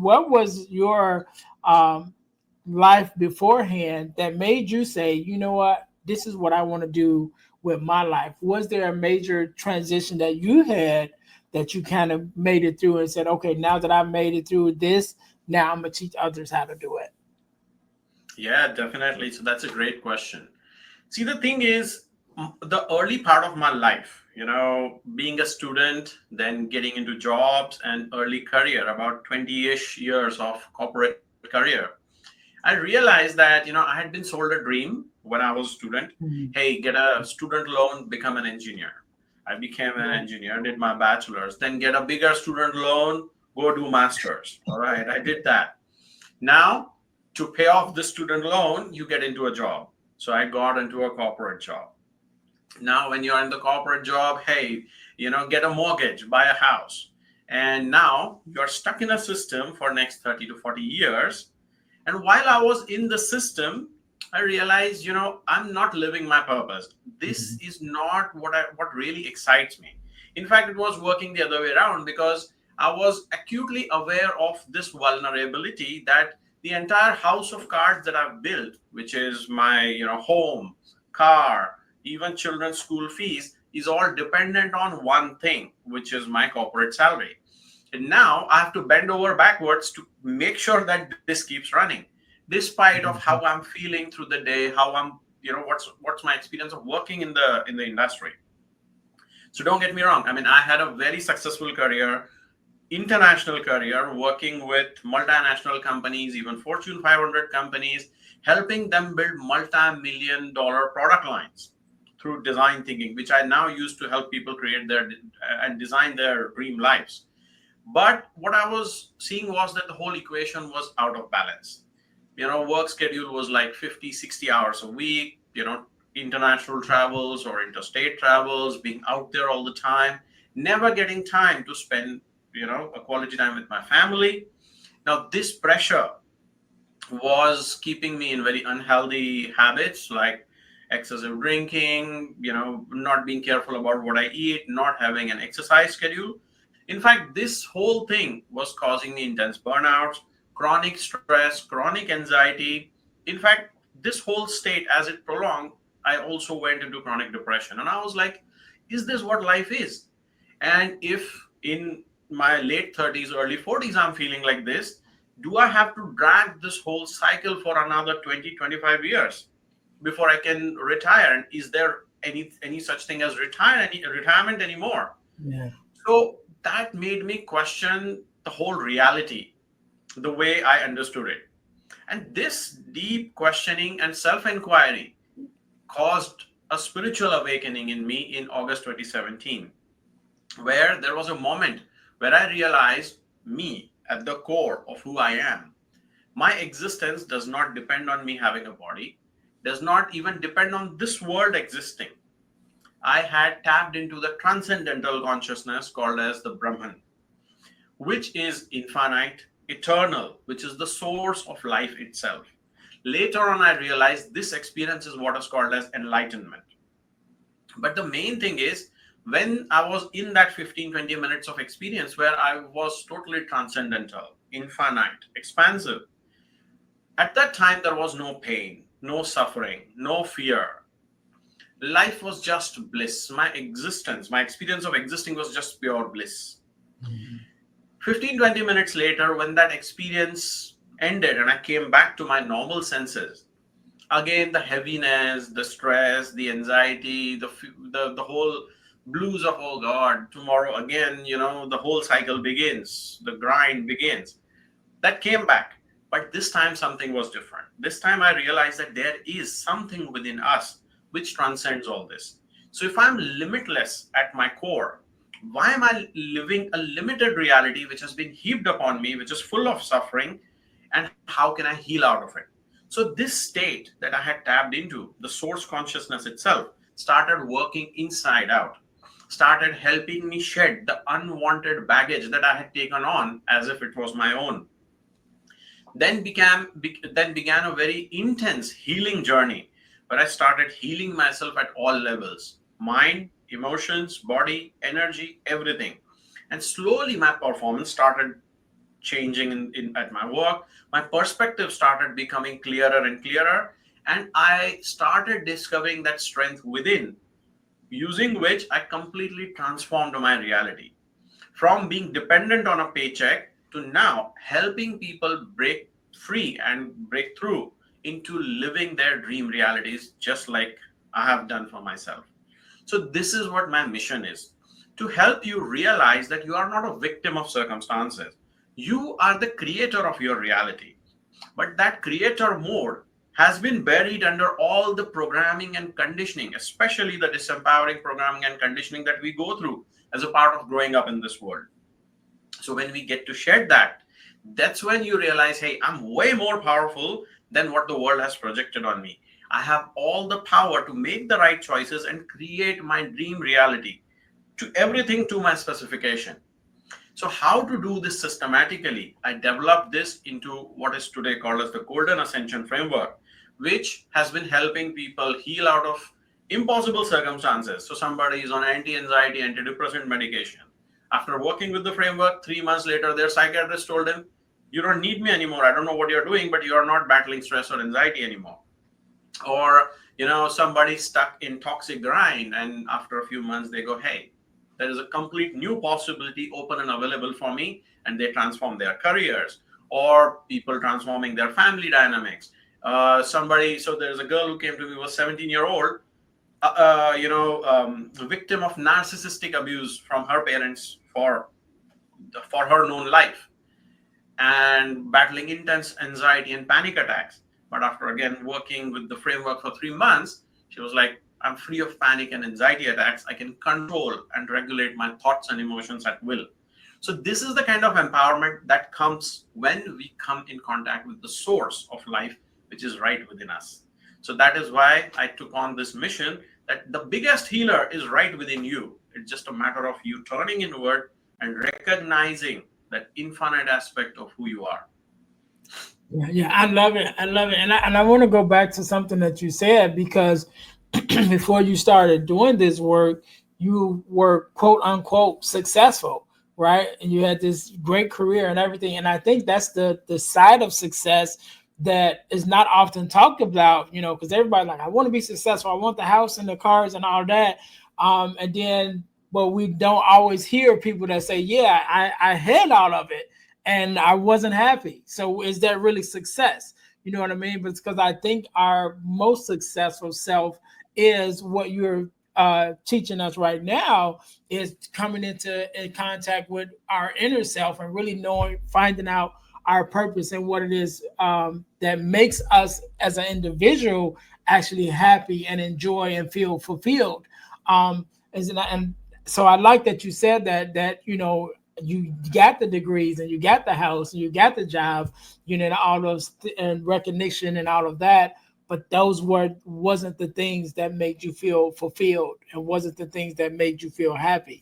What was your um, life beforehand that made you say, you know what, this is what I want to do with my life? Was there a major transition that you had that you kind of made it through and said, okay, now that I've made it through this, now I'm going to teach others how to do it? Yeah, definitely. So that's a great question. See, the thing is, the early part of my life, being a student, then getting into jobs and early career, about 20-ish years of corporate career, I realized that, I had been sold a dream when I was a student. Mhm. Hey, get a student loan, become an engineer. I became an Yeah. engineer, did my bachelor's, then get a bigger student loan, go do masters. All right, I did that. Now, to pay off the student loan, you get into a job. So I got into a corporate job. Now, when you're in the corporate job, hey, get a mortgage, buy a house. And now you're stuck in a system for next 30 to 40 years. And while I was in the system, I realized, I'm not living my purpose. This Mhm. is not what really excites me. In fact, it was working the other way around because I was acutely aware of this vulnerability that the entire house of cards that I've built, which is my, home, car, even children's school fees, is all dependent on one thing, which is my corporate salary. And now I have to bend over backwards to make sure that this keeps running, despite of how Mhm. I'm feeling through the day, how I'm, what's my experience of working in the industry. So don't get me wrong. I mean, I had a very successful career, international career, working with multinational companies, even Fortune 500 companies, helping them build multi-million dollar product lines through design thinking, which I now use to help people create their and design their dream lives. But what I was seeing was that the whole equation was out of balance. Work schedule was like 50, 60 hours a week, international travels or interstate travels, being out there all the time, never getting time to spend, a quality time with my family. Now, this pressure was keeping me in very unhealthy habits like excessive drinking, not being careful about what I eat, not having an exercise schedule. In fact, this whole thing was causing me intense burnouts, chronic stress, chronic anxiety. In fact, this whole state, as it prolonged, I also went into chronic depression. And I was like, is this what life is? And if in my late 30s, early 40s, I'm feeling like this, do I have to drag this whole cycle for another 20, 25 years before I can retire? And is there any such thing as retirement anymore? Yeah. So that made me question the whole reality, the way I understood it. And this deep questioning and self inquiry caused a spiritual awakening in me in August 2017, where there was a moment where I realized me at the core of who I am. My existence does not depend on me having a body, does not even depend on this world existing. I had tapped into the transcendental consciousness called as the Brahman, which is infinite, eternal, which is the source of life itself. Later on, I realized this experience is what is called as enlightenment. But the main thing is, when I was in that 15, 20 minutes of experience where I was totally transcendental, infinite, expansive, at that time, there was no pain, no suffering, no fear. Life was just bliss. My existence, my experience of existing was just pure bliss. Mhm. 15, 20 minutes later, when that experience ended and I came back to my normal senses, again, the heaviness, the stress, the anxiety, the whole blues of, oh God, tomorrow again, the whole cycle begins, the grind begins. That came back. But this time something was different. This time I realized that there is something within us which transcends all this. So if I'm limitless at my core, why am I living a limited reality which has been heaped upon me, which is full of suffering? And how can I heal out of it? So this state that I had tapped into, the source consciousness itself, started working inside out, started helping me shed the unwanted baggage that I had taken on as if it was my own. Then began a very intense healing journey where I started healing myself at all levels: mind, emotions, body, energy, everything. And slowly my performance started changing in at my work. My perspective started becoming clearer and clearer, and I started discovering that strength within, using which I completely transformed my reality from being dependent on a paycheck to now helping people break free and break through into living their dream realities, just like I have done for myself. So, this is what my mission is, to help you realize that you are not a victim of circumstances. You are the creator of your reality. But that creator mode has been buried under all the programming and conditioning, especially the disempowering programming and conditioning that we go through as a part of growing up in this world. So when we get to shed that, that's when you realize, hey, I'm way more powerful than what the world has projected on me. I have all the power to make the right choices and create my dream reality, to everything to my specification. So how to do this systematically? I developed this into what is today called as the Golden Ascension framework, which has been helping people heal out of impossible circumstances. So somebody is on anti-anxiety, antidepressant medication. After working with the framework, 3 months later, their psychiatrist told him, "You don't need me anymore. I don't know what you're doing, but you are not battling stress or anxiety anymore." Or somebody stuck in toxic grind, and after a few months they go, "Hey, there is a complete new possibility open and available for me," and they transform their careers. Or people transforming their family dynamics. So there's a girl who came to me, was 17-year-old, victim of narcissistic abuse from her parents for her known life, and battling intense anxiety and panic attacks. But after again working with the framework for 3 months, she was like, "I'm free of panic and anxiety attacks. I can control and regulate my thoughts and emotions at will." So, this is the kind of empowerment that comes when we come in contact with the source of life, which is right within us. So, that is why I took on this mission, that the biggest healer is right within you. It's just a matter of you turning inward and recognizing that infinite aspect of who you are. Yeah, yeah, I love it. I love it. And I want to go back to something that you said because before you started doing this work, you were quote unquote successful, right? And you had this great career and everything. And I think that's the side of success that is not often talked about, because everybody like, I want to be successful. I want the house and the cars and all that. And then, but we don't always hear people that say, yeah, I had all of it and I wasn't happy. So is that really success? You know what I mean? But it's because I think our most successful self is what you're teaching us right now, is coming into in contact with our inner self and really knowing, finding out our purpose and what it is that makes us as an individual actually happy and enjoy and feel fulfilled. And so I like that you said that you got the degrees and you got the house and you got the job, all those and recognition and all of that. But those wasn't the things that made you feel fulfilled and wasn't the things that made you feel happy.